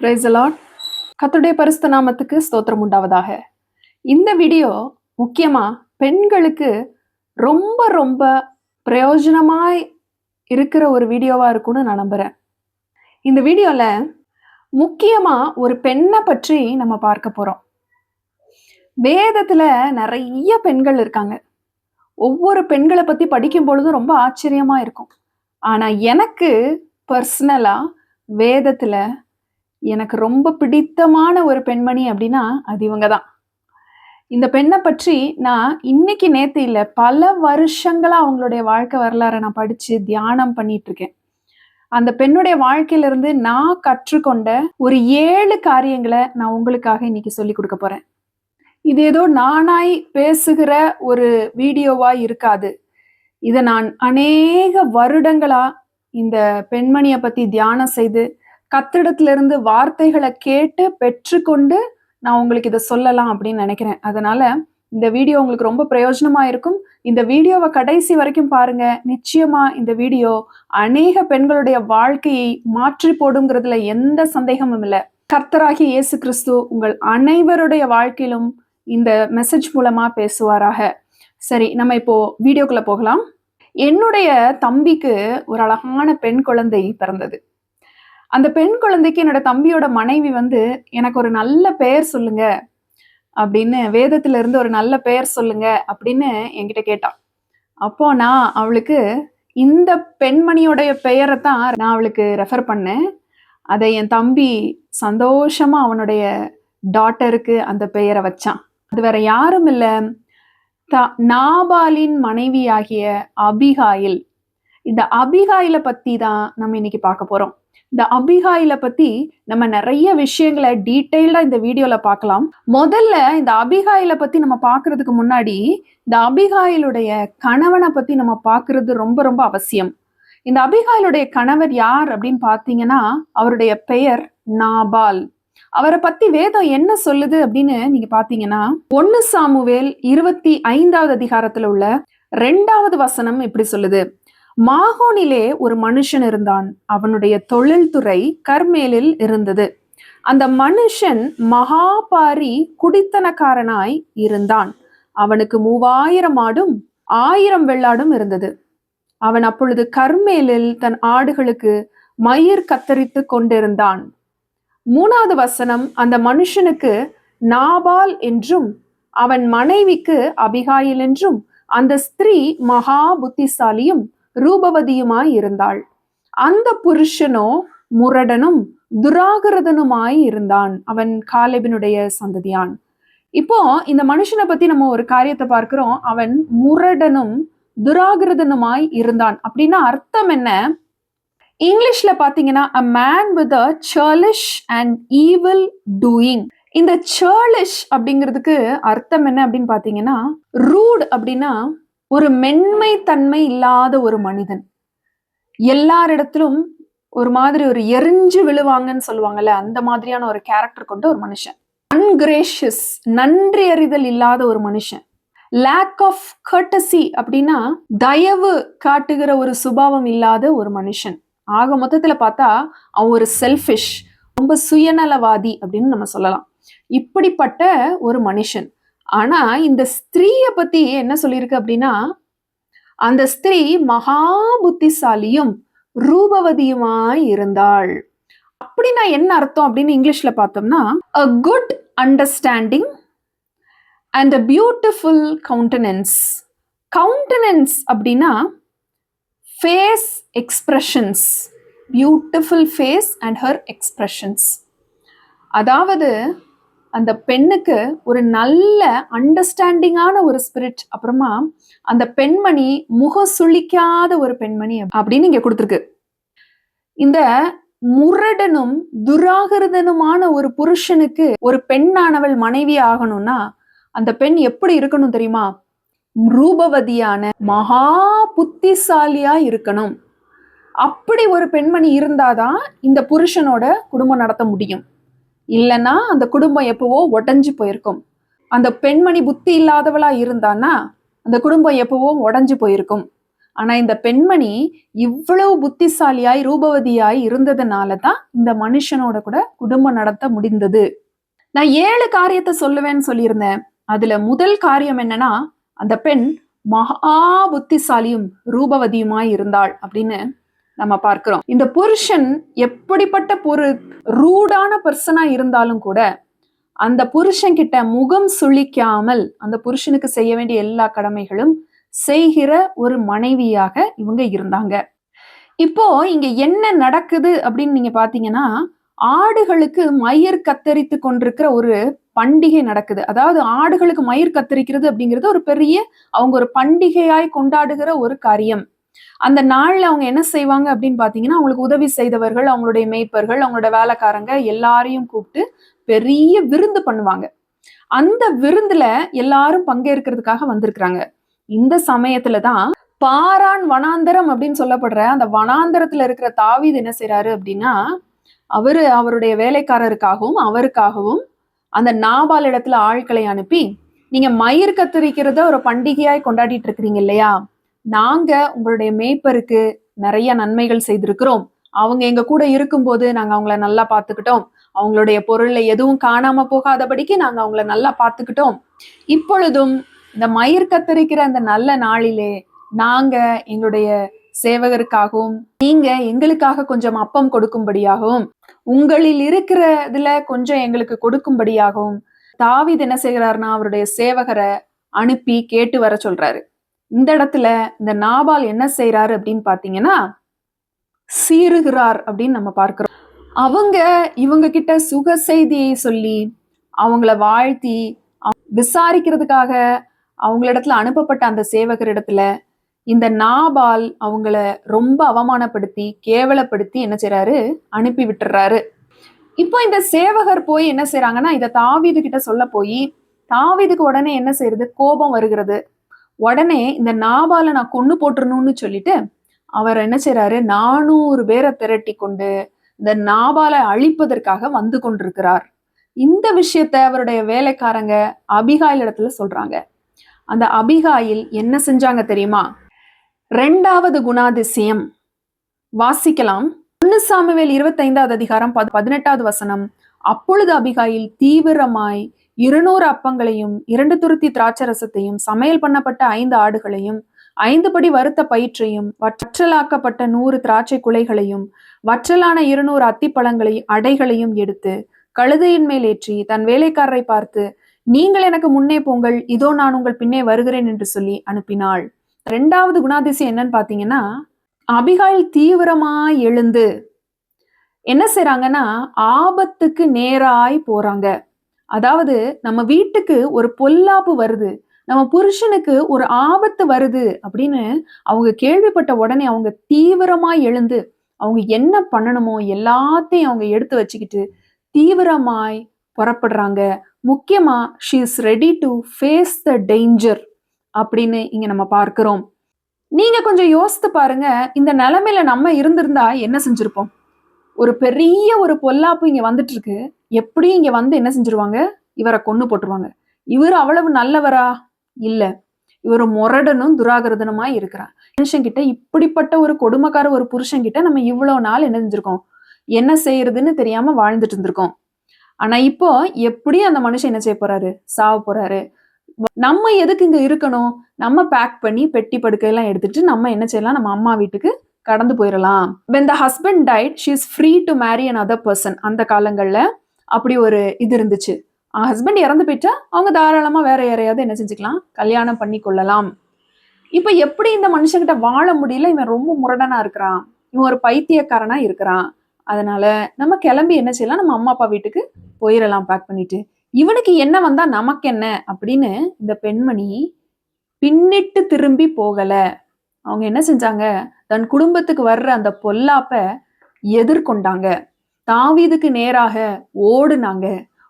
Praise the Lord. கர்த்தருடைய பரிசுத்த நாமத்துக்கு ஸ்தோத்திரம் உண்டாவதாக. இந்த வீடியோ முக்கியமா பெண்களுக்கு ரொம்ப ரொம்ப பிரயோஜனமாய் இருக்கிற ஒரு வீடியோவா இருக்கும்னு நான் நம்புறேன். இந்த வீடியோல முக்கியமா ஒரு பெண்ணை பற்றி நம்ம பார்க்க போறோம். வேதத்துல நிறைய பெண்கள் இருக்காங்க. ஒவ்வொரு பெண்களை பத்தி படிக்கும் பொழுதும் ரொம்ப ஆச்சரியமா இருக்கும். ஆனா எனக்கு பர்சனலா வேதத்துல எனக்கு ரொம்ப பிடித்தமான ஒரு பெண்மணி அப்படின்னா அது இவங்க தான். இந்த பெண்ணை பற்றி நான் இன்னைக்கு நேத்து இல்லை, பல வருஷங்களா அவங்களுடைய வாழ்க்கை வரலாறை நான் படிச்சு தியானம் பண்ணிட்டு இருக்கேன். அந்த பெண்ணுடைய வாழ்க்கையிலிருந்து நான் கற்றுக்கொண்ட ஒரு 7 காரியங்களை நான் உங்களுக்காக இன்னைக்கு சொல்லி கொடுக்க போறேன். இது ஏதோ நானாய் பேசுகிற ஒரு வீடியோவா இருக்காது. இதை நான் அநேக வருடங்களா இந்த பெண்மணியை பத்தி தியானம் செய்து கத்திடத்திலிருந்து வார்த்தைகளை கேட்டு பெற்றுக்கொண்டு நான் உங்களுக்கு இதை சொல்லலாம் அப்படின்னு நினைக்கிறேன். அதனால இந்த வீடியோ உங்களுக்கு ரொம்ப பிரயோஜனமா இருக்கும். இந்த வீடியோவை கடைசி வரைக்கும் பாருங்க. நிச்சயமா இந்த வீடியோ அநேக பெண்களுடைய வாழ்க்கையை மாற்றி போடுங்கிறதுல எந்த சந்தேகமும் இல்லை. கர்த்தராகிய இயேசு கிறிஸ்து உங்கள் அனைவருடைய வாழ்க்கையிலும் இந்த மெசேஜ் மூலமா பேசுவாராக. சரி, நம்ம இப்போ வீடியோக்குள்ள போகலாம். என்னுடைய தம்பிக்கு ஒரு அழகான பெண் குழந்தை பிறந்தது. அந்த பெண் குழந்தைக்கு என்னோட தம்பியோட மனைவி எனக்கு ஒரு நல்ல பெயர் சொல்லுங்க அப்படின்னு, வேதத்துல இருந்து ஒரு நல்ல பெயர் சொல்லுங்க அப்படின்னு என்கிட்ட கேட்டான். அப்போ நான் அவளுக்கு இந்த பெண்மணியோடைய பெயரை தான் நான் அவளுக்கு ரெஃபர் பண்ணேன். அதை என் தம்பி சந்தோஷமா அவனுடைய டாட்டருக்கு அந்த பெயரை வச்சான். அது வேற யாரும் இல்லை, நாபாலின் மனைவியாகிய அபிகாயில். இந்த அபிகாயில பத்தி தான் நம்ம இன்னைக்கு பார்க்க போறோம். இந்த அபிகாயில பத்தி நம்ம நிறைய விஷயங்களை டீட்டெயில்டா இந்த வீடியோல பார்க்கலாம். முதல்ல இந்த அபிகாயில பத்தி நம்ம பார்க்கறதுக்கு முன்னாடி இந்த அபிகாயிலுடைய கணவனை பத்தி நம்ம பார்க்கறது ரொம்ப ரொம்ப அவசியம். இந்த அபிகாயிலுடைய கணவர் யார் அப்படின்னு பார்த்தீங்கன்னா அவருடைய பெயர் நாபால். அவரை பத்தி வேதம் என்ன சொல்லுது அப்படின்னு நீங்க பாத்தீங்கன்னா 1 சாமுவேல் 25வது அதிகாரத்துல உள்ள 2வது வசனம் இப்படி சொல்லுது. மாகோனிலே ஒரு மனுஷன் இருந்தான். அவனுடைய தொழில்துறை கர்மேலில் இருந்தது. அந்த மனுஷன் மகாபாரி குடித்தனக்காரனாய் இருந்தான். அவனுக்கு 3000 ஆடும் 1000 வெள்ளாடும் இருந்தது. அவன் அப்பொழுது கர்மேலில் தன் ஆடுகளுக்கு மயிர் கத்தரித்து கொண்டிருந்தான். 3வது வசனம், அந்த மனுஷனுக்கு நாபால் என்றும் அவன் மனைவிக்கு அபிகாயில் என்றும் அந்த ஸ்திரீ மகா புத்திசாலியும் ரூபவதியுமாய் இருந்தாள். அந்த புருஷனோ முரடனும் துராகிருதனுமாய் இருந்தான். அவன் காலேபினுடைய சந்ததியான். இப்போ இந்த மனுஷனை பத்தி நம்ம ஒரு காரியத்தை பார்க்கிறோம். அவன் முரடனும் துராகிருதனுமாய் இருந்தான் அப்படின்னா அர்த்தம் என்ன? இங்கிலீஷ்ல பாத்தீங்கன்னா a man with a churlish and evil doing. இந்த churlish அப்படிங்கிறதுக்கு அர்த்தம் என்ன அப்படின்னு பாத்தீங்கன்னா rude அப்படின்னா ஒரு மென்மை தன்மை இல்லாத ஒரு மனிதன். எல்லாரிடத்திலும் ஒரு மாதிரி ஒரு எரிஞ்சு விழுவாங்கன்னு சொல்லுவாங்கல்ல, அந்த மாதிரியான ஒரு கேரக்டர் கொண்ட ஒரு மனுஷன். அன்கிரேஷியஸ், நன்றி அறிதல் இல்லாத ஒரு மனுஷன். லேக் ஆஃப் கர்டசி அப்படின்னா தயவு காட்டுகிற ஒரு சுபாவம் இல்லாத ஒரு மனுஷன். ஆக மொத்தத்துல பார்த்தா அவன் ஒரு செல்ஃபிஷ், ரொம்ப சுயநலவாதி அப்படின்னு நம்ம சொல்லலாம். இப்படிப்பட்ட ஒரு மனுஷன். ஆனா இந்த ஸ்திரீய பத்தி என்ன சொல்லியிருக்கு அப்படின்னா அந்த ஸ்திரீ மகா புத்திசாலியும் ரூபவதியுமாய் இருந்தாள். அப்படின்னா என்ன அர்த்தம் அப்படின்னு இங்கிலீஷ்ல பார்த்தோம்னா a good understanding and a beautiful countenance. countenance அப்படின்னா face expressions, beautiful face and her expressions. அதாவது அந்த பெண்ணுக்கு ஒரு நல்ல அண்டர்ஸ்டாண்டிங்கான ஒரு ஸ்பிரிட், அப்புறமா அந்த பெண்மணி முக சுளிக்காத ஒரு பெண்மணி அப்படின்னு இங்க கொடுத்துருக்கு. இந்த முரடனும் துராகிருதனுமான ஒரு புருஷனுக்கு ஒரு பெண்ணானவள் மனைவி ஆகணும்னா அந்த பெண் எப்படி இருக்கணும் தெரியுமா? ரூபவதியான மகா புத்திசாலியா இருக்கணும். அப்படி ஒரு பெண்மணி இருந்தாதான் இந்த புருஷனோட குடும்பம் நடத்த முடியும். இல்லைன்னா அந்த குடும்பம் எப்பவோ உடைஞ்சு போயிருக்கும். அந்த பெண்மணி புத்தி இல்லாதவளா இருந்தான்னா அந்த குடும்பம் எப்பவோ உடைஞ்சு போயிருக்கும். ஆனா இந்த பெண்மணி இவ்வளவு புத்திசாலியாய் ரூபவதியாய் இருந்ததுனாலதான் இந்த மனுஷனோட கூட குடும்பம் நடத்த முடிந்தது. நான் 7 காரியத்தை சொல்லுவேன்னு சொல்லியிருந்தேன். அதுல முதல் காரியம் என்னன்னா, அந்த பெண் மகா புத்திசாலியும் ரூபவதியுமாய் இருந்தாள் அப்படின்னு நம்ம பார்க்கிறோம். இந்த புருஷன் எப்படிப்பட்ட ஒரு ரூடான பர்சனா இருந்தாலும் கூட அந்த புருஷன் கிட்ட முகம் சுளிக்காமல் அந்த புருஷனுக்கு செய்ய வேண்டிய எல்லா கடமைகளும் செய்கிற ஒரு மனைவியாக இவங்க இருந்தாங்க. இப்போ இங்க என்ன நடக்குது அப்படின்னு நீங்க பாத்தீங்கன்னா, ஆடுகளுக்கு மயிர் கத்தரித்து கொண்டிருக்கிற ஒரு பண்டிகை நடக்குது. அதாவது ஆடுகளுக்கு மயிர் கத்தரிக்கிறது அப்படிங்கிறது ஒரு பெரிய அவங்க ஒரு பண்டிகையாய் கொண்டாடுகிற ஒரு காரியம். அந்த நாள்ல அவங்க என்ன செய்வாங்க அப்படின்னு பாத்தீங்கன்னா, அவங்களுக்கு உதவி செய்தவர்கள், அவங்களுடைய மேய்ப்பர்கள், அவங்களோட வேலைக்காரங்க எல்லாரையும் கூப்பிட்டு பெரிய விருந்து பண்ணுவாங்க. அந்த விருந்துல எல்லாரும் பங்கேற்கிறதுக்காக வந்திருக்கிறாங்க. இந்த சமயத்துலதான் பாரான் வனாந்தரம் அப்படின்னு சொல்லப்படுற அந்த வனாந்தரத்துல இருக்கிற தாவீது என்ன செய்யறாரு அப்படின்னா, அவருடைய வேலைக்காரருக்காகவும் அவருக்காகவும் அந்த நாபால் இடத்துல ஆட்களை அனுப்பி, நீங்க மயிர் கத்தரிக்கிறத ஒரு பண்டிகையாய் கொண்டாடிட்டு இருக்கிறீங்க இல்லையா, நாங்க உங்களுடைய மேய்ப்பருக்கு நிறைய நன்மைகள் செய்திருக்கிறோம். அவங்க எங்க கூட இருக்கும்போது நாங்க அவங்கள நல்லா பார்த்துக்கிட்டோம். அவங்களுடைய பொருள்ல எதுவும் காணாம போகாதபடிக்கு நாங்க அவங்கள நல்லா பார்த்துக்கிட்டோம். இப்பொழுதும் இந்த மயிர் கத்தரிக்கிற அந்த நல்ல நாளிலே நாங்க எங்களுடைய சேவகருக்காகவும் நீங்க எங்களுக்காக கொஞ்சம் அப்பம் கொடுக்கும்படியாகவும் உங்களில் இருக்கிறதுல கொஞ்சம் எங்களுக்கு கொடுக்கும்படியாகவும் தாவீது என்ன செய்கிறாருன்னா அவருடைய சேவகரை அனுப்பி கேட்டு வர சொல்றாரு. இந்த இடத்துல இந்த நாபால் என்ன செய்யறாரு அப்படின்னு பாத்தீங்கன்னா, சீறுகிறார் அப்படின்னு நம்ம பார்க்கிறோம். இவங்க கிட்ட சுக செய்தியை சொல்லி அவங்கள வாழ்த்தி விசாரிக்கிறதுக்காக அவங்களிடத்துல அனுப்பப்பட்ட அந்த சேவகரிடத்துல இந்த நாபால் அவங்கள ரொம்ப அவமானப்படுத்தி கேவலப்படுத்தி என்ன செய்யறாரு, அனுப்பி விட்டுறாரு. இப்போ இந்த சேவகர் போய் என்ன செய்யறாங்கன்னா, இதை தாவீது கிட்ட சொல்ல போய் தாவீதுக்கு உடனே என்ன செய்யறது, கோபம் வருகிறது. உடனே இந்த நாபாலை நான் கொன்னு போட்டுறணும்னு சொல்லிட்டு அவர் என்ன செய்யறாரு, 400 பேரை திரட்டி கொண்டு இந்த நாபாலை அழிப்பதற்காக வந்து கொண்டிருக்கிறார். இந்த விஷயத்த அவருடைய வேலைக்காரங்க அபிகாயில் இடத்துல சொல்றாங்க. அந்த அபிகாயில் என்ன செஞ்சாங்க தெரியுமா? 2வது குணாதிசயம் வாசிக்கலாம். 1 சாமுவேல் 25வது அதிகாரம் 18வது வசனம். அப்பொழுது அபிகாயில் தீவிரமாய் 200 அப்பங்களையும் 2 துருத்தி திராட்சரசத்தையும் சமையல் பண்ணப்பட்ட 5 ஆடுகளையும் 5 படி வறுத்த பயிற்றையும் வற்றலாக்கப்பட்ட 100 திராட்சை குலைகளையும் வற்றலான 200 அத்திப்பழங்களையும் அடைகளையும் எடுத்து கழுதையின் மேல் ஏற்றி தன் வேலைக்காரரை பார்த்து, நீங்கள் எனக்கு முன்னே போங்கள், இதோ நான் உங்கள் பின்னே வருகிறேன் என்று சொல்லி அனுப்பினாள். 2வது குணாதிசயம் என்னன்னு பாத்தீங்கன்னா, அபிகாயில் தீவிரமாய் எழுந்து என்ன செய்றாங்கன்னா, ஆபத்துக்கு நேராய் போறாங்க. அதாவது நம்ம வீட்டுக்கு ஒரு பொல்லாப்பு வருது, நம்ம புருஷனுக்கு ஒரு ஆபத்து வருது அப்படின்னு அவங்க கேள்விப்பட்ட உடனே அவங்க தீவிரமாய் எழுந்து அவங்க என்ன பண்ணணுமோ எல்லாத்தையும் அவங்க எடுத்து வச்சுக்கிட்டு தீவிரமாய் புறப்படுறாங்க. முக்கியமா she is ready to face the danger அப்படின்னு இங்க நம்ம பார்க்கிறோம். நீங்க கொஞ்சம் யோசித்து பாருங்க, இந்த நிலைமையில நம்ம இருந்திருந்தா என்ன செஞ்சிருப்போம்? ஒரு பெரிய ஒரு பொல்லாப்பு இங்க வந்துட்டு இருக்கு, எப்படி இங்க வந்து என்ன செஞ்சிருவாங்க, இவரை கொன்னு போட்டுருவாங்க. இவர் அவ்வளவு நல்லவரா? இல்ல, இவர் முரடனும் துராகிருதனுமா இருக்கிறார். மனுஷன் கிட்ட இப்படிப்பட்ட ஒரு கொடுமைக்கார ஒரு புருஷன் கிட்ட நம்ம இவ்வளவு நாள் என்ன செஞ்சிருக்கோம், என்ன செய்யறதுன்னு தெரியாம வாழ்ந்துட்டு இருந்திருக்கோம். ஆனா இப்போ எப்படி அந்த மனுஷன் என்ன செய்ய போறாரு, சாவ போறாரு. நம்ம எதுக்கு இங்க இருக்கணும்? நம்ம பேக் பண்ணி பெட்டி படுக்கையெல்லாம் எடுத்துட்டு நம்ம என்ன செய்யலாம், நம்ம அம்மா வீட்டுக்கு கடந்து போயிடலாம். when the husband died she is free to marry another person. அந்த காலங்கள்ல அப்படி ஒரு இது இருந்துச்சு. ஹஸ்பண்ட் இறந்து போயிட்டா அவங்க தாராளமா வேற யாரையாவது என்ன செஞ்சுக்கலாம், கல்யாணம் பண்ணி கொள்ளலாம். இப்ப எப்படி இந்த மனுஷங்கிட்ட வாழ முடியல, இவன் ரொம்ப முரடனா இருக்கிறான், இவன் ஒரு பைத்தியக்காரனா இருக்கிறான், அதனால நம்ம கிளம்பி என்ன செய்யலாம், நம்ம அம்மா அப்பா வீட்டுக்கு போயிடலாம் பேக் பண்ணிட்டு. இவனுக்கு என்ன வந்தா நமக்கு என்ன அப்படின்னு இந்த பெண்மணி பின்னிட்டு திரும்பி போகல. அவங்க என்ன செஞ்சாங்க, தன் குடும்பத்துக்கு வர்ற அந்த பொல்லாப்ப எதிர்கொண்டாங்க. தாவீதுக்கு நேராக ஓடுனாங்க.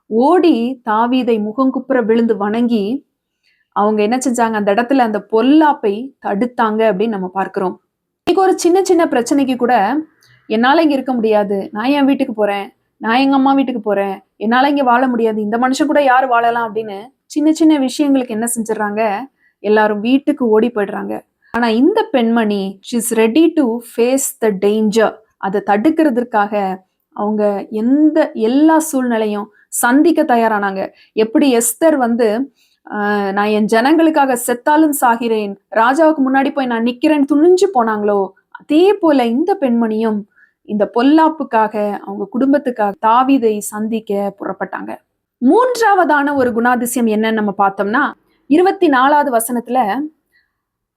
ஓடி தாவீதை முகங்குப்புற விழுந்து வணங்கி அவங்க என்ன செஞ்சாங்க, அந்த இடத்துல அந்த பொல்லாப்பை தடுத்தாங்க அப்படின்னு நம்ம பார்க்கிறோம். இன்னைக்கு ஒரு சின்ன சின்ன பிரச்சனைக்கு கூட என்னால இங்க இருக்க முடியாது, நான் என் வீட்டுக்கு போறேன், நான் எங்க அம்மா வீட்டுக்கு போறேன், என்னால இங்க வாழ முடியாது, இந்த மனுஷன் கூட யாரு வாழலாம் அப்படின்னு சின்ன சின்ன விஷயங்களுக்கு என்ன செஞ்சிடறாங்க, எல்லாரும் வீட்டுக்கு ஓடி போயிடுறாங்க. ஆனா இந்த பெண்மணி she's ready to face the danger. அதை தடுக்கிறதுக்காக அவங்க எல்லா சூழ்நிலையும் சந்திக்க தயாரானாங்க. எப்படி எஸ்தர் வந்து நான் என் ஜனங்களுக்காக செத்தாலும் சாகிறேன், ராஜாவுக்கு முன்னாடி போய் நான் நிக்கிறேன்னு துணிஞ்சு போனாங்களோ, அதே போல இந்த பெண்மணியும் இந்த பொல்லாப்புக்காக அவங்க குடும்பத்துக்காக தாவீதை சந்திக்க புறப்பட்டாங்க. மூன்றாவதான ஒரு குணாதிசயம் என்னன்னு நம்ம பார்த்தோம்னா 24வது வசனத்துல,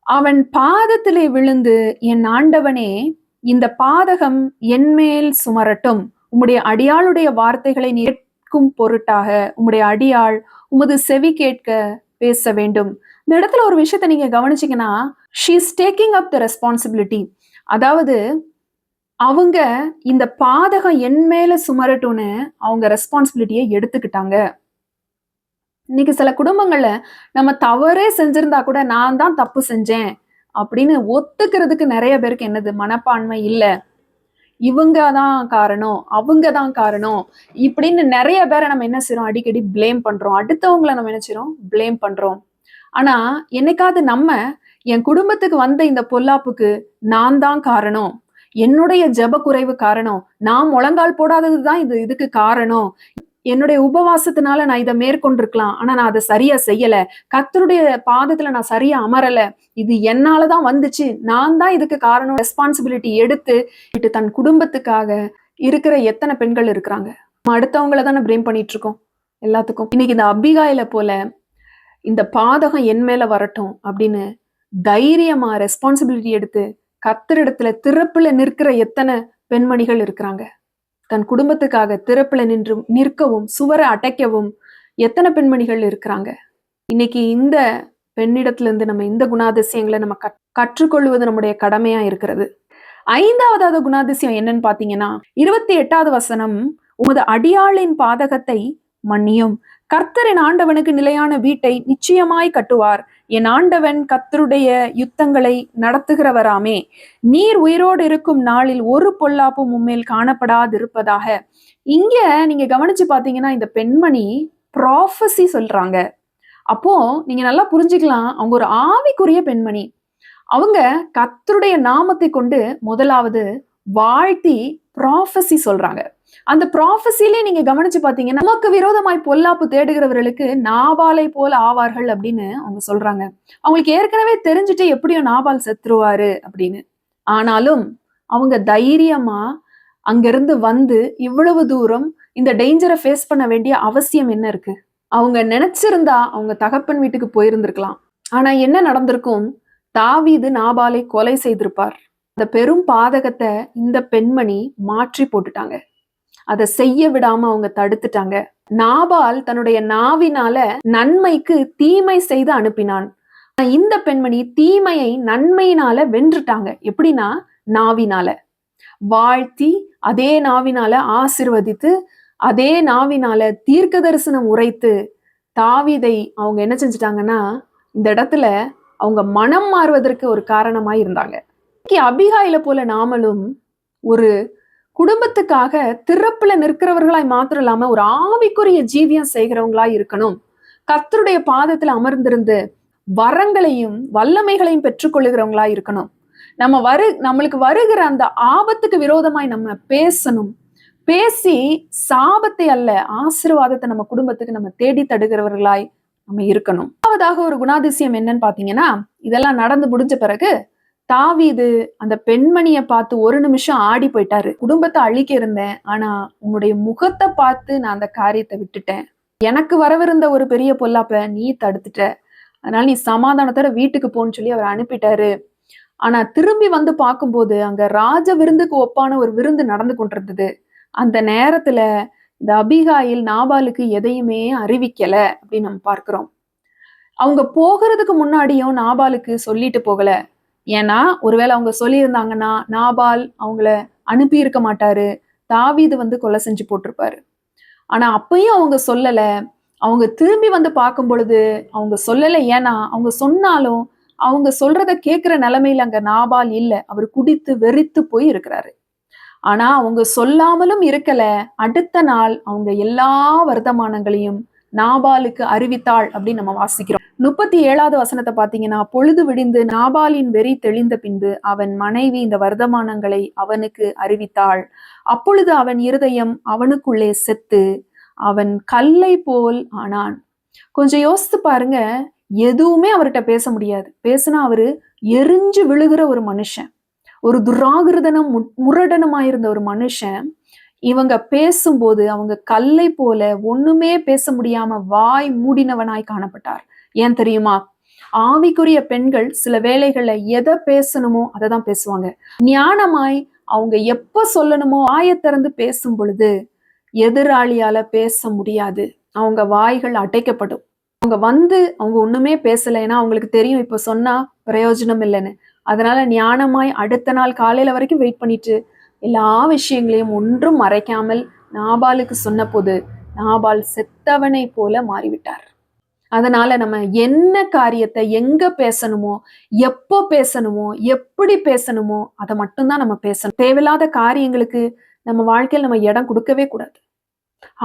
அவன் பாதத்திலே விழுந்து, என் ஆண்டவனே, இந்த பாதகம் என்மேல் சுமரட்டும், உம்முடைய அடியாளுடைய வார்த்தைகளை கேட்கும் பொருட்டாக உம்முடைய அடியாள் உமது செவி கேட்க பேச வேண்டும். இந்த இடத்துல ஒரு விஷயத்தை நீங்க கவனிச்சீங்கன்னா, she is taking up the responsibility. அதாவது அவங்க இந்த பாதகம் என் மேல சுமரட்டும்னு அவங்க ரெஸ்பான்சிபிலிட்டியை எடுத்துக்கிட்டாங்க. இன்னைக்கு சில குடும்பங்கள்ல நம்ம தவறே செஞ்சிருந்தா கூட நான் தான் தப்பு செஞ்சேன் அப்படின்னு ஒத்துக்கிறதுக்கு நிறைய பேருக்கு என்னது மனப்பான்மை இல்ல. இவங்க தான் காரணம், அவங்க தான் காரணம் இப்படின்னு நிறைய பேரை நம்ம என்ன செய்யறோம், அடிக்கடி பிளேம் பண்றோம். அடுத்தவங்களை நம்ம என்ன செய்யறோம், பிளேம் பண்றோம். ஆனா என்னைக்காவது நம்ம என் குடும்பத்துக்கு வந்த இந்த பொல்லாப்புக்கு நான் தான் காரணம், என்னுடைய ஜெப குறைவு காரணம், நான் முழங்கால் போடாததுதான் இதுக்கு காரணம், என்னுடைய உபவாசத்தினால நான் இதை மேற்கொண்டிருக்கலாம், ஆனா நான் அதை சரியா செய்யல, கர்த்தருடைய பாதத்துல நான் சரியா அமரல, இது என்னாலதான் வந்துச்சு, நான் தான் இதுக்கு காரணம், ரெஸ்பான்சிபிலிட்டி எடுத்து தன் குடும்பத்துக்காக இருக்கிற எத்தனை பெண்கள் இருக்கிறாங்க. அடுத்தவங்கள தானே பிரேம் பண்ணிட்டு இருக்கோம் எல்லாத்துக்கும். இன்னைக்கு இந்த அபிகாயில போல இந்த பாதகம் என் மேல வரட்டும் அப்படின்னு தைரியமா ரெஸ்பான்சிபிலிட்டி எடுத்து கர்த்தரிடத்துல திறப்புல நிற்கிற எத்தனை பெண்மணிகள் இருக்கிறாங்க. தன் குடும்பத்துக்காக திறப்புல நிற்கவும் சுவரை அடைக்கவும் எத்தனை பெண்மணிகள் இருக்கிறாங்க. இன்னைக்கு இந்த பெண்ணிடத்துல இருந்து நம்ம இந்த குணாதிசயங்களை நம்ம கற்றுக்கொள்வது நம்முடைய கடமையா இருக்கிறது. 5வது குணாதிசயம் என்னன்னு பாத்தீங்கன்னா 28வது வசனம், உமது அடியாளின் பாதகத்தை மன்னியும், கர்த்தர் என் ஆண்டவனுக்கு நிலையான வீட்டை நிச்சயமாய் கட்டுவார், என் ஆண்டவன் கர்த்தருடைய யுத்தங்களை நடத்துகிறவராமே, நீர் உயிரோடு இருக்கும் நாளில் ஒரு பொல்லாப்பும் உம்மேல் காணப்படாதிருப்பதாக. இங்க நீங்க கவனிச்சு பாத்தீங்கன்னா இந்த பெண்மணி ப்ராஃபஸி சொல்றாங்க. அப்போ நீங்க நல்லா புரிஞ்சுக்கலாம், அவங்க ஒரு ஆவிக்குரிய பெண்மணி. அவங்க கர்த்தருடைய நாமத்தை கொண்டு முதலாவது வாழ்த்தி ப்ராஃபஸி சொல்றாங்க. அந்த ப்ராஃபஸிலே நீங்க கவனிச்சு பாத்தீங்கன்னா, நமக்கு விரோதமாய் பொல்லாப்பு தேடுகிறவர்களுக்கு நாபாலை போல ஆவார்கள் அப்படின்னு அவங்க சொல்றாங்க. அவங்களுக்கு ஏற்கனவே தெரிஞ்சுட்டு எப்படியோ நாபால் செத்துருவாரு அப்படின்னு. ஆனாலும் அவங்க தைரியமா அங்கிருந்து வந்து இவ்வளவு தூரம் இந்த டேஞ்சரை ஃபேஸ் பண்ண வேண்டிய அவசியம் என்ன இருக்கு? அவங்க நினைச்சிருந்தா அவங்க தகப்பன் வீட்டுக்கு போயிருந்திருக்கலாம். ஆனா என்ன நடந்திருக்கும், தாவீது நாபாலை கொலை செய்திருப்பார். அந்த பெரும் பாதகத்தை இந்த பெண்மணி மாற்றி போட்டுட்டாங்க. அதை செய்ய விடாம அவங்க தடுத்துட்டாங்க. நாபால் தன்னுடைய நாவினால நன்மைக்கு தீமை செய்து அனுப்பினான். இந்த பெண்மணி தீமையை நன்மையினால வென்றுட்டாங்க. எப்படின்னா நாவினால வாழ்த்தி, அதே நாவினால ஆசிர்வதித்து, அதே நாவினால தீர்க்க தரிசனம் உரைத்து தாவீதை அவங்க என்ன செஞ்சுட்டாங்கன்னா இந்த இடத்துல அவங்க மனம் மாறுவதற்கு ஒரு காரணமாய் இருந்தாங்க. அபிகாயில போல நாமளும் ஒரு குடும்பத்துக்காக திறப்புல நிற்கிறவர்களாய் மாத்திரம் இல்லாம ஒரு ஆவிக்குரிய ஜீவியம் செய்கிறவங்களாய் இருக்கணும். கர்த்தருடைய பாதத்துல அமர்ந்திருந்து வரங்களையும் வல்லமைகளையும் பெற்றுக்கொள்ளுகிறவங்களாய் இருக்கணும். நம்மளுக்கு வருகிற அந்த ஆபத்துக்கு விரோதமாய் நம்ம பேசணும். பேசி சாபத்தை அல்ல ஆசீர்வாதத்தை நம்ம குடும்பத்துக்கு நம்ம தேடி தடுகிறவர்களாய் நம்ம இருக்கணும். முதலாவதாக ஒரு குணாதிசயம் என்னன்னு பாத்தீங்கன்னா, இதெல்லாம் நடந்து முடிஞ்ச பிறகு தாவீது அந்த பெண்மணியை பார்த்து ஒரு நிமிஷம் ஆடி போயிட்டாரு. குடும்பத்தை அழிக்க இருந்தேன், ஆனா உன்னுடைய முகத்தை பார்த்து நான் அந்த காரியத்தை விட்டுட்டேன். எனக்கு வரவிருந்த ஒரு பெரிய பொல்லாப்ப நீ தடுத்துட்ட, அதனால நீ சமாதானத்தோட வீட்டுக்கு போன்னு சொல்லி அவர் அனுப்பிட்டாரு. ஆனா திரும்பி வந்து பார்க்கும்போது அங்க ராஜ விருந்துக்கு ஒப்பான ஒரு விருந்து நடந்து கொண்டிருந்தது. அந்த நேரத்துல இந்த அபிகாயில் நாபாலுக்கு எதையுமே அறிவிக்கல அப்படின்னு நம்ம பார்க்கிறோம். அவங்க போகிறதுக்கு முன்னாடியும் நாபாலுக்கு சொல்லிட்டு போகல. ஏன்னா ஒருவேளை அவங்க சொல்லியிருந்தாங்கன்னா நாபால் அவங்கள அனுப்பி இருக்க மாட்டாரு, தாவீது வந்து கொலை செஞ்சு போட்டிருப்பாரு. ஆனா அப்பயும் அவங்க சொல்லல. அவங்க திரும்பி வந்து பார்க்கும் பொழுது அவங்க சொல்லல. ஏன்னா அவங்க சொன்னாலும் அவங்க சொல்றத கேட்கிற நிலைமையில அங்க நாபால் இல்லை. அவர் குடித்து வெறித்து போய் இருக்கிறாரு. ஆனா அவங்க சொல்லாமலும் இருக்கல. அடுத்த நாள் அவங்க எல்லா வர்த்தமானங்களையும் நாபாலுக்கு அறிவித்தாள் அப்படின்னு நம்ம வாசிக்கிறோம். 37வது வசனத்தை பாத்தீங்கன்னா, பொழுது விடிந்து நாபாலின் வெறி தெளிந்த பின்பு அவன் மனைவி இந்த வர்த்தமானங்களை அவனுக்கு அறிவித்தாள். அப்பொழுது அவன் இருதயம் அவனுக்குள்ளே செத்து அவன் கல்லை போல் ஆனான். கொஞ்சம் யோசித்து பாருங்க, எதுவுமே அவர்கிட்ட பேச முடியாது. பேசினா அவரு எரிஞ்சு விழுகிற ஒரு மனுஷன், ஒரு துராகிருதனம் முரடனமாயிருந்த ஒரு மனுஷன். இவங்க பேசும்போது அவங்க கல்லை போல ஒண்ணுமே பேச முடியாம வாய் மூடினவனாய் காணப்பட்டார். ஏன் தெரியுமா? ஆவிக்குரிய பெண்கள் சில வேளைகள்ல எதை பேசணுமோ அதை தான் பேசுவாங்க. ஞானமாய் அவங்க எப்ப சொல்லணுமோ வாயை திறந்து பேசும் பொழுது எதிராளியால பேச முடியாது. அவங்க வாய்கள் அடைக்கப்படும். அவங்க ஒண்ணுமே பேசல, ஏன்னா அவங்களுக்கு தெரியும் இப்ப சொன்னா பிரயோஜனம் இல்லைன்னு. அதனால ஞானமாய் அடுத்த நாள் காலையில வரைக்கும் வெயிட் பண்ணிட்டு எல்லா விஷயங்களையும் ஒன்றும் மறைக்காமல் நாபாலுக்கு சொன்ன போது நாபால் செத்தவனை போல மாறிவிட்டார். அதனால நம்ம என்ன காரியத்தை எங்க பேசணுமோ, எப்போ பேசணுமோ, எப்படி பேசணுமோ அதை மட்டும்தான் நம்ம பேசணும். தேவையில்லாத காரியங்களுக்கு நம்ம வாழ்க்கையில் நம்ம இடம் கொடுக்கவே கூடாது.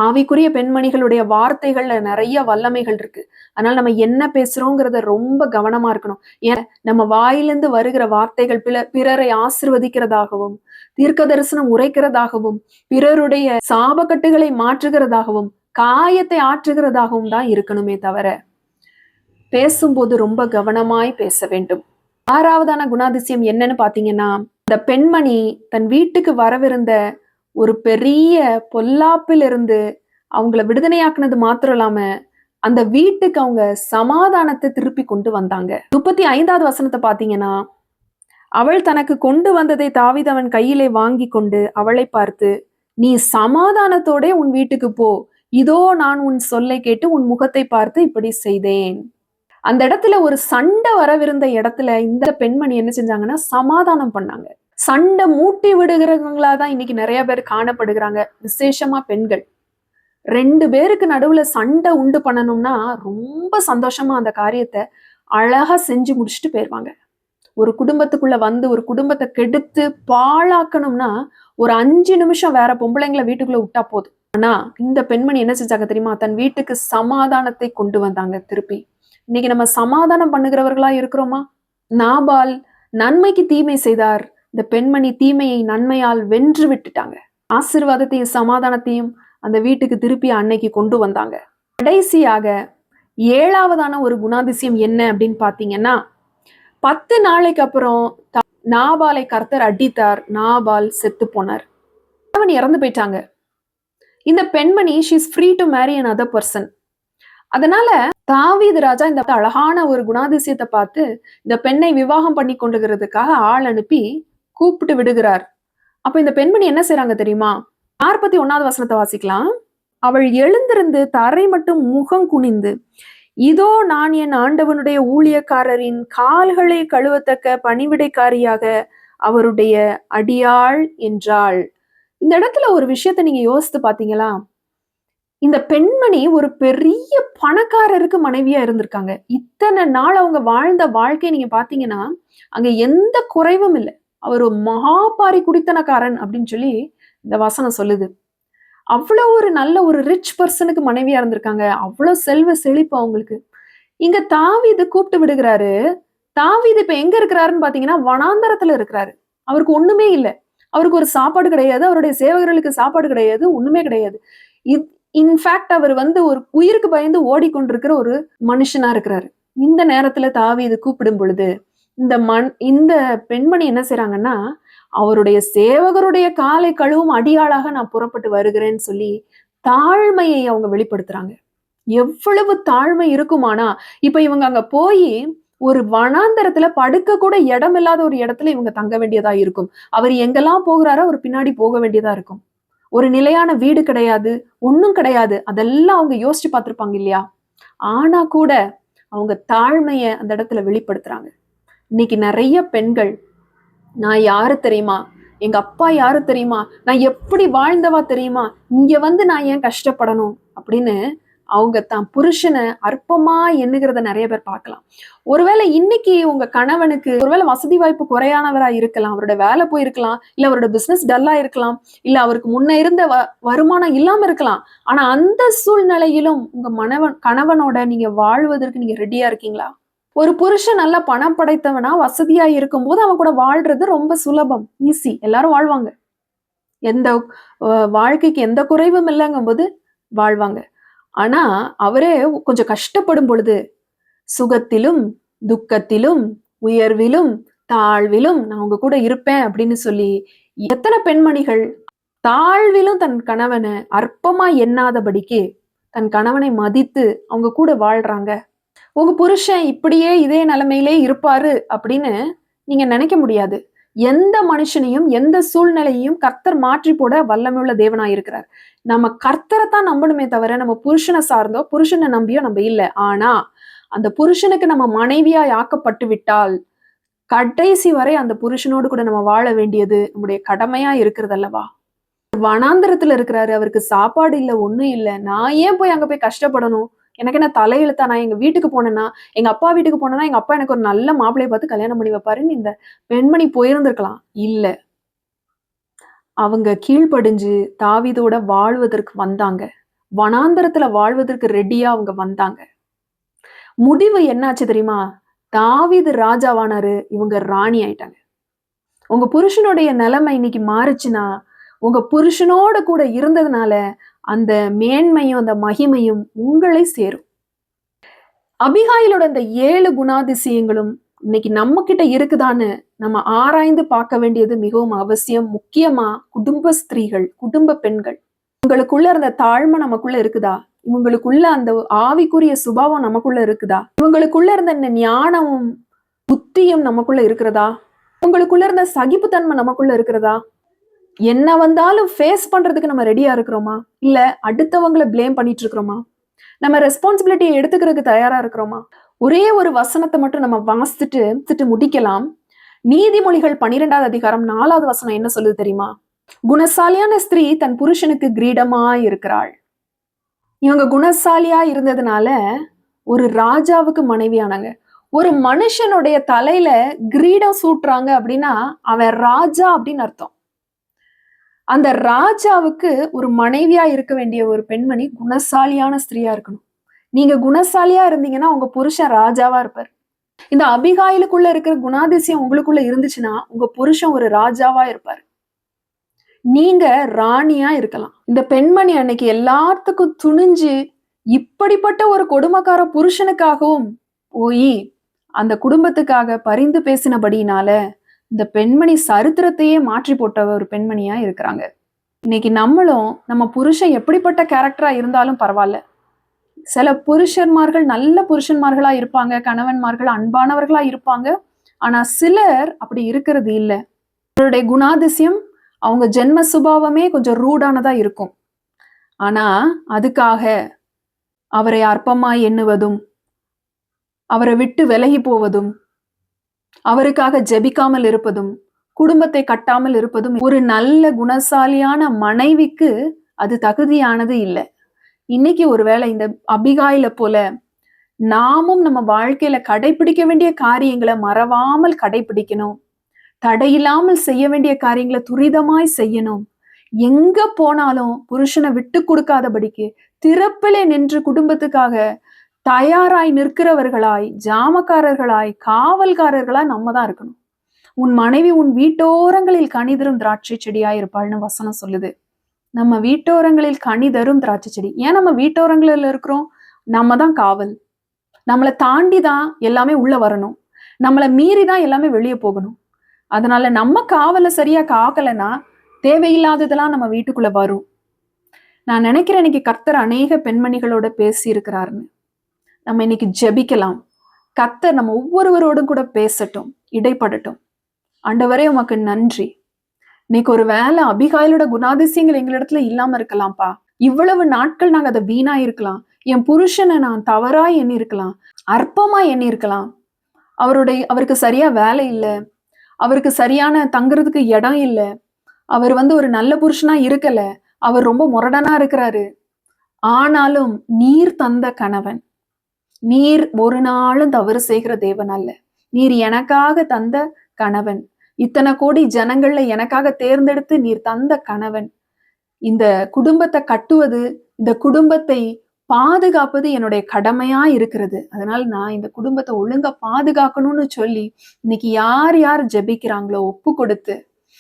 ஆவிக்குரிய பெண்மணிகளுடைய வார்த்தைகள்ல நிறைய வல்லமைகள் இருக்கு. அதனால நம்ம என்ன பேசுறோங்கிறத ரொம்ப கவனமா இருக்கணும். ஏன் நம்ம வாயிலிருந்து வருகிற வார்த்தைகள் பிறரை ஆசிர்வதிக்கிறதாகவும், தீர்க்க தரிசனம் உரைக்கிறதாகவும், பிறருடைய சாபக்கட்டுகளை மாற்றுகிறதாகவும், காயத்தை ஆற்றுகிறதாகவும் தான் இருக்கணுமே தவிர பேசும்போது ரொம்ப கவனமாய் பேச வேண்டும். 6வதான குணாதிசயம் என்னன்னு பாத்தீங்கன்னா, இந்த பெண்மணி தன் வீட்டுக்கு வரவிருந்த ஒரு பெரிய பொல்லாப்பிலிருந்து அவங்கள விடுதலையாக்குனது மாத்திரம் இல்லாம அந்த வீட்டுக்கு அவங்க சமாதானத்தை திருப்பி கொண்டு வந்தாங்க. 35வது வசனத்தை பாத்தீங்கன்னா, அவள் தனக்கு கொண்டு வந்ததை தாவீது அவன் கையிலே வாங்கி கொண்டு அவளை பார்த்து, நீ சமாதானத்தோட உன் வீட்டுக்கு போ, இதோ நான் உன் சொல்லை கேட்டு உன் முகத்தை பார்த்து இப்படி செய்தேன். அந்த இடத்துல ஒரு சண்டை வரவிருந்த இடத்துல இந்த பெண்மணி என்ன செஞ்சாங்கன்னா சமாதானம் பண்ணாங்க. சண்டை மூட்டி விடுகிறவங்களா தான் இன்னைக்கு நிறைய பேர் காணப்படுகிறாங்க. விசேஷமா பெண்கள் 2 பேருக்கு நடுவுல சண்டை உண்டு பண்ணணும்னா ரொம்ப சந்தோஷமா அந்த காரியத்தை அழகா செஞ்சு முடிச்சுட்டு போயிருவாங்க. ஒரு குடும்பத்துக்குள்ள வந்து ஒரு குடும்பத்தை கெடுத்து பாழாக்கணும்னா ஒரு 5 நிமிஷம் வேற பொம்பளைங்களை வீட்டுக்குள்ள விட்டா போதும். ஆனா இந்த பெண்மணி என்ன செஞ்சாங்க தெரியுமா? தன் வீட்டுக்கு சமாதானத்தை கொண்டு வந்தாங்க திருப்பி. இன்னைக்கு நம்ம சமாதானம் பண்ணுகிறவர்களா இருக்கிறோமா? நாபால் நன்மைக்கு தீமை செய்தார். இந்த பெண்மணி தீமையை நன்மையால் வென்று விட்டுட்டாங்க. ஆசீர்வாதத்தையும் சமாதானத்தையும் அந்த வீட்டுக்கு திருப்பி அன்னைக்கு கொண்டு வந்தாங்க. கடைசியாக 7வதான ஒரு குணாதிசயம் என்ன அப்படின்னு பாத்தீங்கன்னா, 10 நாளைக்கு அப்புறம் நாபாலை கர்த்தர் அடித்தார். நாபால் செத்து போனார். அவன் இறந்து போயிட்டாங்க. இந்த பெண்மணி she is free to marry another person. அதனால தாவீது ராஜா இந்த அழகான ஒரு குணாதிசயத்தை பார்த்து இந்த பெண்ணை விவாகம் பண்ணி கொண்டுகிறதுக்காக ஆள் அனுப்பி கூப்பிட்டு விடுகிறார். அப்ப இந்த பெண்மணி என்ன செய்றாங்க தெரியுமா? 41வது வசனத்தை வாசிக்கலாம். அவள் எழுந்திருந்து தரை மட்டும் முகம் குனிந்து, இதோ நான் என் ஆண்டவனுடைய ஊழியக்காரரின் கால்களை கழுவத்தக்க பணிவிடைக்காரியாக அவருடைய அடியாள் என்றாள். இந்த இடத்துல ஒரு விஷயத்தை நீங்க யோசித்து பாத்தீங்களா? இந்த பெண்மணி ஒரு பெரிய பணக்காரருக்கு மனைவியா இருந்திருக்காங்க. இத்தனை நாள் அவங்க வாழ்ந்த வாழ்க்கை நீங்க பாத்தீங்கன்னா அங்க எந்த குறைவும் இல்லை. அவர் ஒரு மகாபாரி குடித்தனக்காரன் அப்படின்னு சொல்லி இந்த வசனம் சொல்லுது. அவ்வளவு ஒரு நல்ல ஒரு ரிச் பர்சனுக்கு மனைவியா இருந்திருக்காங்க. அவ்வளவு செல்வ செழிப்பு அவங்களுக்கு. இங்க தாவீது கூப்பிட்டு விடுகிறாரு. தாவீது இப்ப எங்க இருக்கிறாருன்னு பாத்தீங்கன்னா வனாந்தரத்துல இருக்கிறாரு. அவருக்கு ஒண்ணுமே இல்லை. அவருக்கு ஒரு சாப்பாடு கிடையாது. அவருடைய சேவகர்களுக்கு சாப்பாடு கிடையாது. ஒண்ணுமே கிடையாது. இன்ஃபேக்ட் அவர் ஒரு உயிருக்கு பயந்து ஓடிக்கொண்டிருக்கிற ஒரு மனுஷனா இருக்கிறாரு. இந்த நேரத்துல தாவீது கூப்பிடும் பொழுது இந்த பெண்மணி என்ன செய்றாங்கன்னா, அவருடைய சேவகருடைய காலை கழுவும் அடியாளாக நான் புறப்பட்டு வருகிறேன்னு சொல்லி தாழ்மையை அவங்க வெளிப்படுத்துறாங்க. எவ்வளவு தாழ்மை இருக்குமானா, இப்ப இவங்க அங்க போய் ஒரு வனாந்தரத்துல படுக்க கூட இடம் இல்லாத ஒரு இடத்துல இவங்க தங்க வேண்டியதா இருக்கும். அவர் எங்கெல்லாம் போகிறாரோ அவர் பின்னாடி போக வேண்டியதா இருக்கும். ஒரு நிலையான வீடு கிடையாது, ஒண்ணும் கிடையாது. அதெல்லாம் அவங்க யோசிச்சு பார்த்திருப்பாங்க இல்லையா? ஆனா கூட அவங்க தாழ்மைய அந்த இடத்துல வெளிப்படுத்துறாங்க. இன்னைக்கு நிறைய பெண்கள், நான் யாரு தெரியுமா? எங்க அப்பா யாரு தெரியுமா? நான் எப்படி வாழ்ந்தவா தெரியுமா? இங்க நான் ஏன் கஷ்டப்படணும் அப்படின்னு அவங்க தான் புருஷனை அற்பமா எண்ணுகிறத நிறைய பேர் பார்க்கலாம். ஒருவேளை இன்னைக்கு உங்க கணவனுக்கு ஒருவேளை வசதி வாய்ப்பு குறையானவரா இருக்கலாம், அவரோட வேலை போயிருக்கலாம், இல்ல அவரோட பிசினஸ் டல்லா இருக்கலாம், இல்ல அவருக்கு முன்ன இருந்த வருமானம் இல்லாம இருக்கலாம். ஆனா அந்த சூழ்நிலையிலும் உங்க கணவனோட நீங்க வாழ்வதற்கு நீங்க ரெடியா இருக்கீங்களா? ஒரு புருஷன் நல்லா பணம் படைத்தவனா வசதியா இருக்கும்போது அவன் கூட வாழ்றது ரொம்ப சுலபம், ஈஸி, எல்லாரும் வாழ்வாங்க. எந்த வாழ்க்கைக்கு எந்த குறைவும் இல்லைங்கும் போது வாழ்வாங்க. ஆனா அவரே கொஞ்சம் கஷ்டப்படும் பொழுது சுகத்திலும் துக்கத்திலும் உயர்விலும் தாழ்விலும் நான் உங்க கூட இருப்பேன் அப்படின்னு சொல்லி எத்தனை பெண்மணிகள் தாழ்விலும் தன் கணவனை அற்பமா எண்ணாதபடிக்கு தன் கணவனை மதித்து அவங்க கூட வாழ்றாங்க. உங்க புருஷன் இப்படியே இதே நிலைமையிலே இருப்பாரு அப்படின்னு நீங்க நினைக்க முடியாது. எந்த மனுஷனையும் எந்த சூழ்நிலையையும் கர்த்தர் மாற்றி போட வல்லமையுள்ள தேவனா இருக்கிறார். நம்ம கர்த்தரை தான் நம்பணுமே தவிர நம்ம புருஷனை சார்ந்தோ புருஷனை நம்பியோ நம்ம இல்லை. ஆனா அந்த புருஷனுக்கு நம்ம மனைவியாய் ஆக்கப்பட்டு விட்டால் கடைசி வரை அந்த புருஷனோடு கூட நம்ம வாழ வேண்டியது நம்முடைய கடமையா இருக்கிறது அல்லவா? வனாந்திரத்துல இருக்கிறாரு, அவருக்கு சாப்பாடு இல்லை, ஒண்ணும் இல்லை. நான் ஏன் போய் அங்க போய் கஷ்டப்படணும்? எனக்கு என்ன தலையெழுத்தா? நான் எங்க வீட்டுக்கு போனேன்னா, எங்க அப்பா வீட்டுக்கு போனேன்னா எங்க அப்பா எனக்கு ஒரு நல்ல மாப்பிள்ளையை பார்த்து கல்யாணம் பண்ணி வைப்பாருன்னு இந்த பெண்மணி போயிருந்திருக்கலாம். இல்ல, அவங்க கீழ்ப்படிஞ்சு தாவீதோட வாழ்வதற்கு வந்தாங்க. வனாந்தரத்துல வாழ்வதற்கு ரெடியா அவங்க வந்தாங்க. முடிவு என்னாச்சு தெரியுமா? தாவீது ராஜாவானாரு, இவங்க ராணி ஆயிட்டாங்க. உங்க புருஷனுடைய நிலைமை இன்னைக்கு மாறுச்சுன்னா உங்க புருஷனோட கூட இருந்ததுனால அந்த மேன்மையும் அந்த மகிமையும் உங்களை சேரும். அபிகாயிலோட இந்த 7 குணாதிசயங்களும் இன்னைக்கு நம்ம கிட்ட இருக்குதான்னு நம்ம ஆராய்ந்து பார்க்க வேண்டியது மிகவும் அவசியம். முக்கியமா குடும்ப ஸ்திரீகள், குடும்ப பெண்கள், உங்களுக்குள்ள இருந்த தாழ்மை நமக்குள்ள இருக்குதா? இவங்களுக்குள்ள அந்த ஆவிக்குரிய சுபாவம் நமக்குள்ள இருக்குதா? இவங்களுக்குள்ள இருந்த இந்த ஞானமும் புத்தியும் நமக்குள்ள இருக்கிறதா? உங்களுக்குள்ள இருந்த சகிப்புத்தன்மை நமக்குள்ள இருக்கிறதா? என்ன வந்தாலும் ஃபேஸ் பண்றதுக்கு நம்ம ரெடியா இருக்கிறோமா? இல்ல அடுத்தவங்களை பிளேம் பண்ணிட்டு இருக்கிறோமா? நம்ம ரெஸ்பான்சிபிலிட்டியை எடுத்துக்கிறதுக்கு தயாரா இருக்கிறோமா? ஒரே ஒரு வசனத்தை மட்டும் நம்ம வாசித்துட்டு முடிக்கலாம். நீதிமொழிகள் 12வது அதிகாரம் 4வது வசனம் என்ன சொல்லுது தெரியுமா? குணசாலியான ஸ்திரீ தன் புருஷனுக்கு கிரீடமா இருக்கிறாள். இவங்க குணசாலியா இருந்ததுனால ஒரு ராஜாவுக்கு மனைவியானாங்க. ஒரு மனுஷனுடைய தலையில கிரீடம் சூட்டுறாங்க அப்படின்னா அவன் ராஜா அப்படின்னு அர்த்தம். அந்த ராஜாவுக்கு ஒரு மனைவியா இருக்க வேண்டிய ஒரு பெண்மணி குணசாலியான ஸ்திரீயா இருக்கணும். நீங்க குணசாலியா இருந்தீங்கன்னா உங்க புருஷன் ராஜாவா இருப்பார். இந்த அபிகாயிலுக்குள்ள இருக்கிற குணாதிசயம் உங்களுக்குள்ள இருந்துச்சுன்னா உங்க புருஷன் ஒரு ராஜாவா இருப்பார். நீங்க ராணியா இருக்கலாம். இந்த பெண்மணி அன்னைக்கு எல்லாத்துக்கும் துணிஞ்சு இப்படிப்பட்ட ஒரு கொடுமைக்கார புருஷனுக்காகவும் போய் அந்த குடும்பத்துக்காக பரிந்து பேசினபடினால இந்த பெண்மணி சரித்திரத்தையே மாற்றி போட்ட ஒரு பெண்மணியா இருக்கிறாங்க. இன்னைக்கு நம்மளும் நம்ம புருஷன் எப்படிப்பட்ட கேரக்டரா இருந்தாலும் பரவாயில்ல. சில புருஷன்மார்கள் நல்ல புருஷன்மார்களா இருப்பாங்க, கணவன்மார்கள் அன்பானவர்களா இருப்பாங்க. ஆனா சிலர் அப்படி இருக்கிறது இல்லை. அவருடைய குணாதிசயம் அவங்க ஜென்ம சுபாவமே கொஞ்சம் ரூடானதா இருக்கும். ஆனா அதுக்காக அவரை அற்பமா எண்ணுவதும் அவரை விட்டு விலகி போவதும் அவருக்காக ஜெபிக்காமல் இருப்பதும் குடும்பத்தை கட்டாமல் இருப்பதும் ஒரு நல்ல குணசாலியான மனைவிக்கு அது தகுதியானது இல்லை. இன்னைக்கு ஒருவேளை இந்த அபிகாயில போல நாமும் நம்ம வாழ்க்கையில கடைபிடிக்க வேண்டிய காரியங்களை மறவாமல் கடைபிடிக்கணும். தடையில்லாமல் செய்ய வேண்டிய காரியங்களை துரிதமாய் செய்யணும். எங்க போனாலும் புருஷனை விட்டு கொடுக்காதபடிக்கு திறப்பிலே நின்று குடும்பத்துக்காக தயாராய் நிற்கிறவர்களாய், ஜாமக்காரர்களாய், காவல்காரர்களாய் நம்ம தான் இருக்கணும். உன் மனைவி உன் வீட்டோரங்களில் கனிதரும் திராட்சை செடியாய் இருப்பாள்னு வசனம் சொல்லுது. நம்ம வீட்டோரங்களில் கனிதரும் திராட்சை செடி. ஏன் நம்ம வீட்டோரங்களில் இருக்கிறோம்? நம்ம தான் காவல். நம்மளை தாண்டி தான் எல்லாமே உள்ள வரணும். நம்மளை மீறி தான் எல்லாமே வெளியே போகணும். அதனால நம்ம காவலை சரியா காக்கலைன்னா தேவையில்லாததெல்லாம் நம்ம வீட்டுக்குள்ள வரும். நான் நினைக்கிறேன் இன்னைக்கு கர்த்தர் அநேக பெண்மணிகளோட பேசி இருக்கிறாருன்னு. நம்ம இன்னைக்கு ஜெபிக்கலாம். கர்த்தர் நம்ம ஒவ்வொருவரோடும் கூட பேசட்டும், இடைப்படட்டும். ஆண்டவரே உமக்கு நன்றி. இன்னைக்கு ஒரு வேலை அபிகாயிலோட குணாதிசயங்கள் எங்களிடத்துல இல்லாம இருக்கலாம்ப்பா. இவ்வளவு நாட்கள் நாங்க அதை வீணா இருக்கலாம். என் புருஷனை நான் தவறா எண்ணி இருக்கலாம், அற்பமா எண்ணி இருக்கலாம். அவருக்கு சரியா வேலை இல்லை, அவருக்கு சரியான தங்குறதுக்கு இடம் இல்லை, அவர் ஒரு நல்ல புருஷனா இருக்கல, அவர் ரொம்ப முரடனா இருக்கிறாரு, ஆனாலும் நீர் தந்த கணவன், நீர் ஒரு நாளும் தவறு செய்கிற தேவன் அல்ல. நீர் எனக்காக தந்த கணவன், இத்தனை கோடி ஜனங்கள்ல எனக்காக தேர்ந்தெடுத்து நீர் தந்த கணவன். இந்த குடும்பத்தை கட்டுவது, இந்த குடும்பத்தை பாதுகாப்பது என்னுடைய கடமையா இருக்கிறது. அதனால நான் இந்த குடும்பத்தை ஒழுங்கா பாதுகாக்கணும்னு சொல்லி இன்னைக்கு யார் யார் ஜெபிக்கிறாங்களோ ஒப்பு கொடுத்து,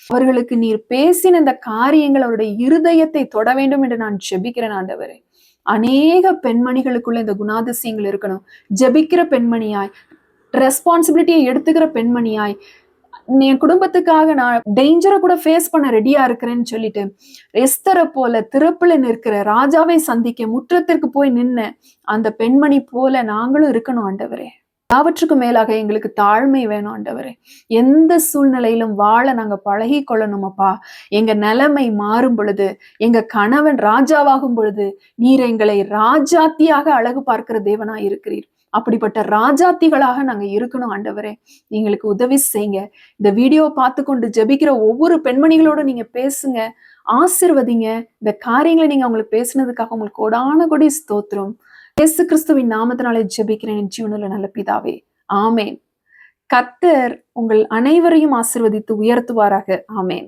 அவர்களுக்கு நீர் பேசின இந்த காரியங்கள் அவருடைய இருதயத்தை தொட வேண்டும் என்று நான் ஜெபிக்கிறேன் ஆண்டவரே. அநேக பெண்மணிகளுக்குள்ள இந்த குணாதிசயங்கள் இருக்கணும். ஜெபிக்கிற பெண்மணியாய், ரெஸ்பான்சிபிலிட்டியை எடுத்துக்கிற பெண்மணியாய், என் குடும்பத்துக்காக நான் டேஞ்சரை கூட ஃபேஸ் பண்ண ரெடியா இருக்கிறேன்னு சொல்லிட்டு, எஸ்தரை போல திறப்புல நிற்கிற ராஜாவை சந்திக்க முற்றத்திற்கு போய் நின்ன அந்த பெண்மணி போல நாங்களும் இருக்கணும் ஆண்டவரே. எல்லாவற்றுக்கும் மேலாக எங்களுக்கு தாழ்மை வேணும் ஆண்டவரே. எந்த சூழ்நிலையிலும் வாழ நாங்க பழகி கொள்ளணும் அப்பா. எங்க நிலைமை மாறும் பொழுது, எங்க கணவன் ராஜாவாகும் பொழுது, நீர் எங்களை ராஜாத்தியாக அழகு பார்க்கிற தேவனா இருக்கிறீர். அப்படிப்பட்ட ராஜாத்திகளாக நாங்க இருக்கணும் ஆண்டவரே. எங்களுக்கு உதவி செய்யுங்க. இந்த வீடியோவை பார்த்து கொண்டு ஜெபிக்கிற ஒவ்வொரு பெண்மணிகளோட நீங்க பேசுங்க, ஆசிர்வதிங்க. இந்த காரியங்களை நீங்க அவங்களுக்கு பேசுனதுக்காக உங்களுக்கு கோடான கொடி ஸ்தோத்திரம். இயேசு கிறிஸ்துவின் நாமத்தினாலே ஜெபிக்கிறேன் என் ஜீவனுள்ள நல்ல பிதாவே, ஆமேன். கர்த்தர் உங்கள் அனைவரையும் ஆசீர்வதித்து உயர்த்துவாராக. ஆமேன்.